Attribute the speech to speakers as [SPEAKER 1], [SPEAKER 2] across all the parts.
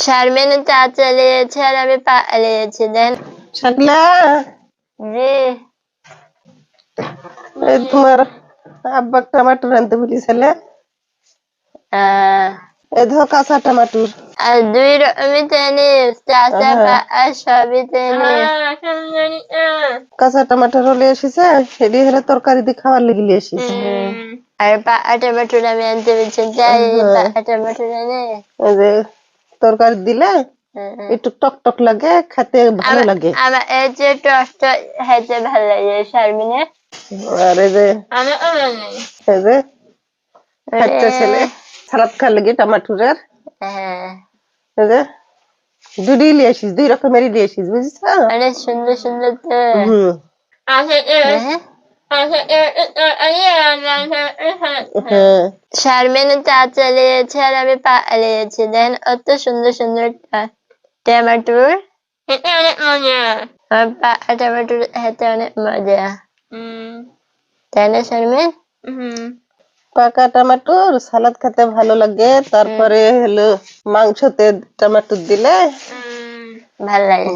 [SPEAKER 1] শারমিনের চা চলে গেছে আর আমি পালিয়েছি দেন।
[SPEAKER 2] শাকলা
[SPEAKER 1] জি
[SPEAKER 2] এই তোমার আব্বা টমেটো রাঁধতে বলেছিলে,
[SPEAKER 1] আহ,
[SPEAKER 2] এই ধো কাঁচা টমেটোর।
[SPEAKER 1] আর 2 রকমই চিনিস, চাচা আর সবই চিনিস।
[SPEAKER 2] কাঁচা টমেটো হলে এসেছে, সেটি হলে তরকারি দিয়ে খাওয়ার লেগে এসেছে।
[SPEAKER 1] আর টমেটো আমি আনতে বলছি, যাই টমেটো এনে
[SPEAKER 2] এই যে তরকারি দিলে একটু টক টক লাগে, খেতে ভালো লাগে।
[SPEAKER 1] আমার এই যে টস্ট খেতে ভালো লাগে শারমিনের।
[SPEAKER 2] আর এই যে খাচ্ছে ছেলে সালাদ খাওয়ার লেগে টমেটোর। এই যে দুটি নিয়ে আসিস, 2 রকমেরই নিয়ে আসিস, বুঝছ?
[SPEAKER 1] অনেক সুন্দর সুন্দর তো। শারমিনের চা চলে গেছে আর আমি পালিয়েছি দেন। অত সুন্দর সুন্দর টমেটোর, টমেটোর খেতে অনেক মজা, তাই না শারমিন?
[SPEAKER 2] পাকা টমেটোর সালাদ খেতে ভালো লাগে। তারপরে হলো মাংসতে টমেটো দিলে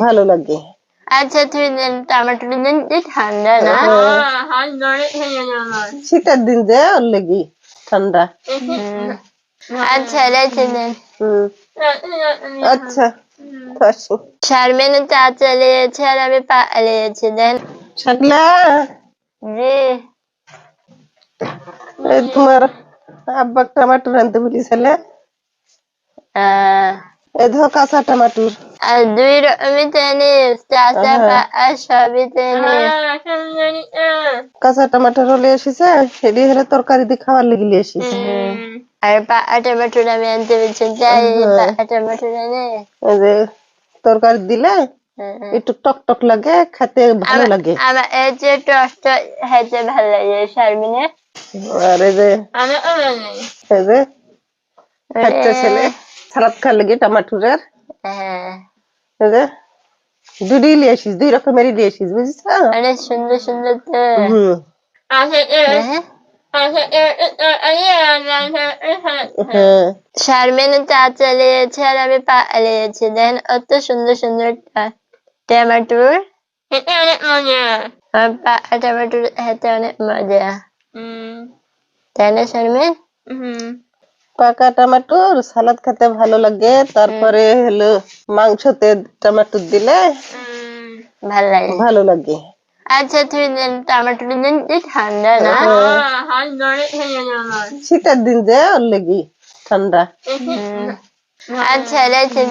[SPEAKER 2] ভালো লাগে।
[SPEAKER 1] আচ্ছা তুই টমেটো দিন, ঠান্ডা না
[SPEAKER 2] শীতের দিন যে ওর লেগে ঠান্ডা।
[SPEAKER 1] আচ্ছা রেখে দেন।
[SPEAKER 2] আচ্ছা
[SPEAKER 1] শারমিনের চা চলে গেছে আর আমি পালিয়েছি দেন।
[SPEAKER 2] শাকলা
[SPEAKER 1] জি
[SPEAKER 2] এই তোমার আব্বা টমেটো রাঁধতে বলেছিলে, এই ধো কাঁচা টমেটোর।
[SPEAKER 1] আর 2 রকমই চিনিস, চাচা আর সবই চিনিস।
[SPEAKER 2] কাঁচা টমেটো হলে এসেছে, সেটি হলে তরকারি দিয়ে খাওয়ার লেগে এসেছে।
[SPEAKER 1] আর টমেটো আমি আনতে বলছি, যাই টমেটো এনে
[SPEAKER 2] এই যে তরকারি দিলে একটু টক টক লাগে, খেতে ভালো লাগে।
[SPEAKER 1] আমার এই যে টস্ট খেতে ভালো লাগে শারমিনের।
[SPEAKER 2] আর এই যে খাচ্ছে ছেলে সালাদ খাওয়ার লেগে টমেটোর। এই যে দুটি নিয়ে আসিস, 2 রকমেরই নিয়ে আসিস, বুঝছ?
[SPEAKER 1] অনেক সুন্দর সুন্দর তো। শারমিনের চা চলে গেছে আর আমি পালিয়েছি দেন। অত সুন্দর সুন্দর টমেটোর, টমেটোর খেতে অনেক মজা, তাই না শারমিন?
[SPEAKER 2] পাকা টমেটোর সালাদ খেতে ভালো লাগে। তারপরে হলো মাংসতে টমেটো দিলে ভালো লাগে।
[SPEAKER 1] আচ্ছা তুই টমেটো দিন, ঠান্ডা না
[SPEAKER 2] শীতের দিন যে ওর লেগে ঠান্ডা।
[SPEAKER 1] আচ্ছা রেখে দেন।